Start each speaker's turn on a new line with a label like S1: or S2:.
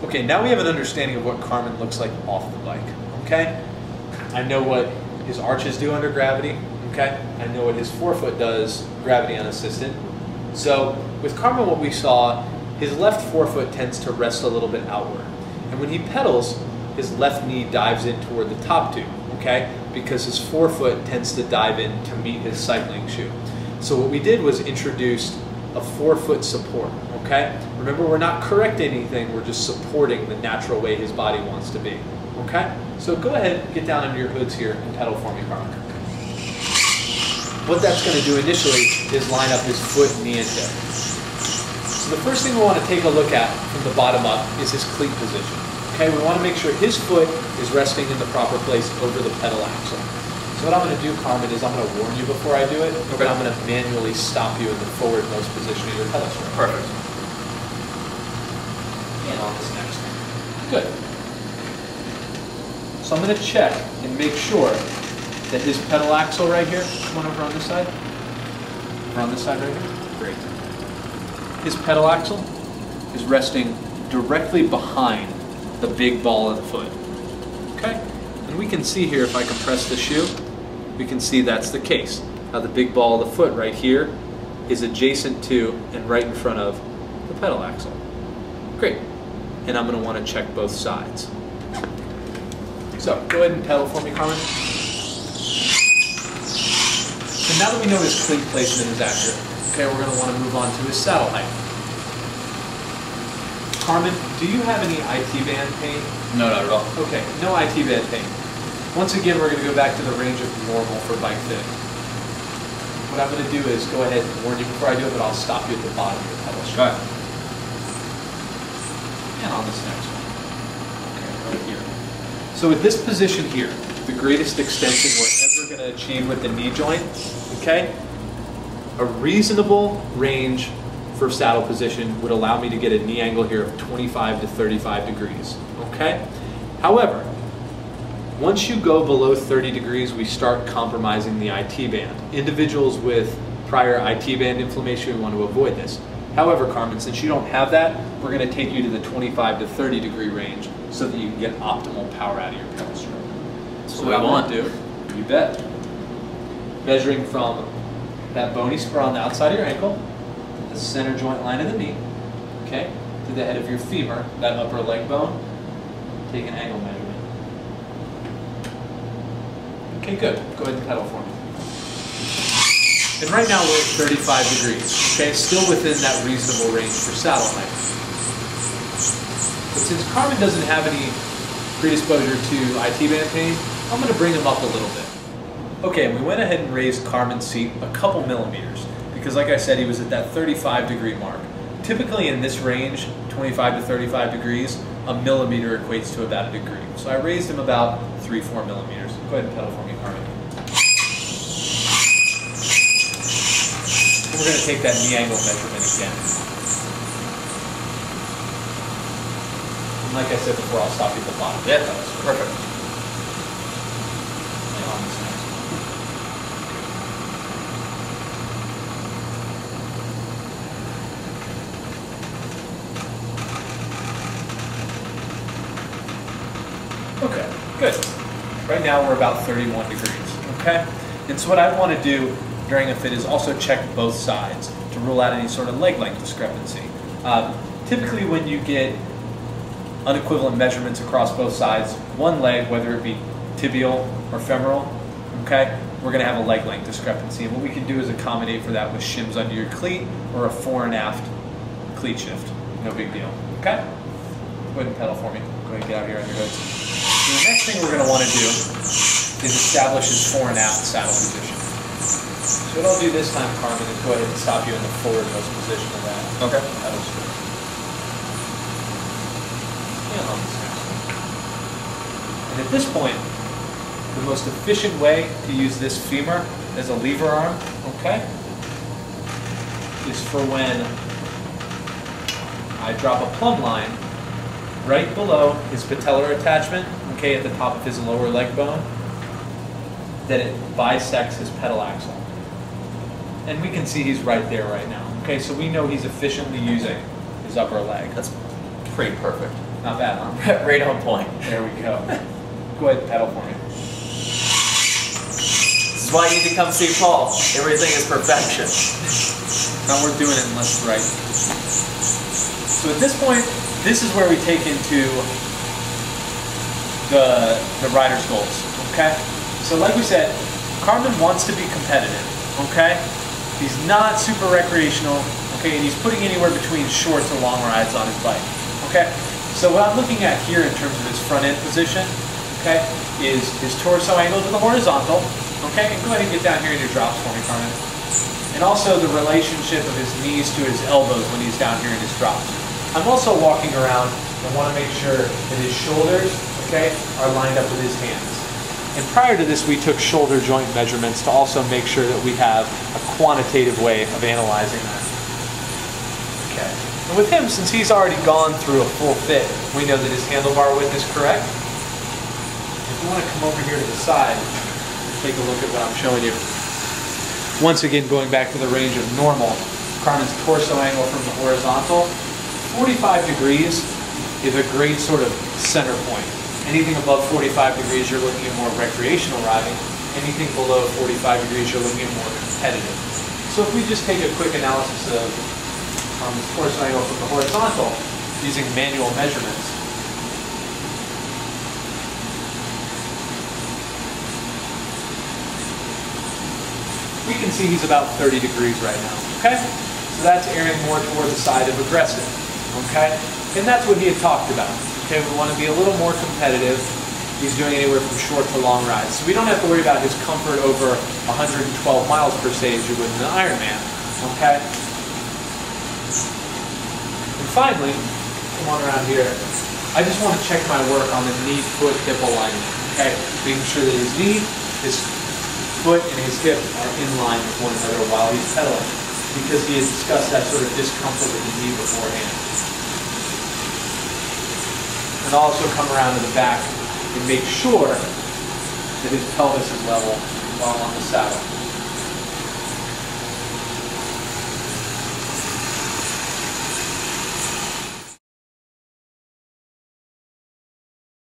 S1: Okay, now we have an understanding of what Carmen looks like off the bike, okay? I know what his arches do under gravity, okay? I know what his forefoot does, gravity unassisted. So with Carmen, what we saw, his left forefoot tends to rest a little bit outward. And when he pedals, his left knee dives in toward the top tube, okay? Because his forefoot tends to dive in to meet his cycling shoe. So what we did was introduced a forefoot support, okay? Remember, we're not correcting anything, we're just supporting the natural way his body wants to be, okay? So go ahead, get down into your hoods here and pedal for me, Carmen. What that's going to do initially is line up his foot, knee, and hip. So the first thing we want to take a look at from the bottom up is his cleat position. Okay, we want to make sure his foot is resting in the proper place over the pedal axle. So what I'm going to do, Carmen, is I'm going to warn you before I do it, but I'm going to manually stop you in the forwardmost position of your pedal stroke.
S2: Perfect.
S1: And on this next one. Good. So I'm going to check and make sure that his pedal axle right here, come on over on this side. Over on this side right here. Great. His pedal axle is resting directly behind the big ball of the foot. Okay? And we can see here, if I compress the shoe, we can see that's the case. Now the big ball of the foot right here is adjacent to and right in front of the pedal axle. Great. And I'm going to want to check both sides. So go ahead and pedal for me, Carmen. So now that we know his cleat placement is accurate, okay, we're going to want to move on to his saddle height. Carmen, do you have any IT band pain?
S2: No, not at all.
S1: Okay, no IT band pain. Once again, we're going to go back to the range of normal for bike fitting. What I'm going to do is go ahead and warn you before I do it, but I'll stop you at the bottom of your pedal stroke. And on this next one. Okay, right here. So with this position here, the greatest extension we're ever going to achieve with the knee joint, okay, a reasonable range for saddle position would allow me to get a knee angle here of 25 to 35 degrees, okay? However, once you go below 30 degrees, we start compromising the IT band. Individuals with prior IT band inflammation, we want to avoid this. However, Carmen, since you don't have that, we're going to take you to the 25 to 30 degree range so that you can get optimal power out of your pedal stroke. So what I want to do, you bet, measuring from that bony spur on the outside of your ankle, the center joint line of the knee, okay, to the head of your femur, that upper leg bone, take an angle measurement. Okay, good. Go ahead and pedal for me. And right now we're at 35 degrees, okay, still within that reasonable range for saddle height. But since Carmen doesn't have any predisposure to IT band pain, I'm going to bring him up a little bit. Okay, and we went ahead and raised Carmen's seat a couple millimeters, because like I said, he was at that 35 degree mark. Typically in this range, 25 to 35 degrees, a millimeter equates to about a degree. So I raised him about 3-4 millimeters. Go ahead and pedal for me, Carmen. And we're going to take that knee angle measurement again. And like I said before, I'll stop you at the bottom.
S2: Yeah, that's perfect.
S1: And on this next one. Okay, good. Right now we're about 31 degrees, okay? And so what I want to do during a fit is also check both sides to rule out any sort of leg length discrepancy. Typically when you get unequivalent measurements across both sides, one leg, whether it be tibial or femoral, okay, we're going to have a leg length discrepancy. And what we can do is accommodate for that with shims under your cleat or a fore and aft cleat shift. No big deal, okay? Go ahead and pedal for me. Go ahead and get out here on your hoods. So the next thing we're going to want to do is establish his fore and aft saddle position. So what I'll do this time, Carmen, is go ahead and stop you in the forwardmost position of that.
S2: Okay.
S1: Pedal stroke. And on this next one. And at this point, the most efficient way to use this femur as a lever arm, okay, is for when I drop a plumb line right below his patellar attachment, okay, at the top of his lower leg bone, that it bisects his pedal axle. And we can see he's right there right now. Okay, so we know he's efficiently using his upper leg.
S2: That's Pretty perfect.
S1: Not bad, huh?
S2: Right on point.
S1: There we go. Go ahead and pedal for me.
S2: This is why you need to come see Paul. Everything is perfection.
S1: Not worth doing it unless it's right. So at this point, this is where we take into the rider's goals, okay? So like we said, Carmen wants to be competitive, okay? He's not super recreational, okay? And he's putting anywhere between short to long rides on his bike, okay? So what I'm looking at here in terms of his front end position, okay, is his torso angle to the horizontal, okay? And go ahead and get down here in your drops for me, Carmen. And also the relationship of his knees to his elbows when he's down here in his drops. I'm also walking around and want to make sure that his shoulders, okay, are lined up with his hands. And prior to this, we took shoulder joint measurements to also make sure that we have a quantitative way of analyzing that. Okay. And with him, since he's already gone through a full fit, we know that his handlebar width is correct. If you want to come over here to the side, take a look at what I'm showing you. Once again, going back to the range of normal, Carmen's torso angle from the horizontal, 45 degrees is a great sort of center point. Anything above 45 degrees, you're looking at more recreational riding. Anything below 45 degrees, you're looking at more competitive. So if we just take a quick analysis of this torso angle from the horizontal using manual measurements, we can see he's about 30 degrees right now, okay? So that's erring more toward the side of aggressive, okay? And that's what he had talked about. Okay, we want to be a little more competitive. He's doing anywhere from short to long rides. So we don't have to worry about his comfort over 112 miles per se as you would in an Ironman. Okay? And finally, come on around here. I just want to check my work on the knee-foot-hip alignment. Okay? Making sure that his knee, his foot, and his hip are in line with one another while he's pedaling. Because he had discussed that sort of discomfort with his knee beforehand. And also come around to the back and make sure that his pelvis is level while on the saddle.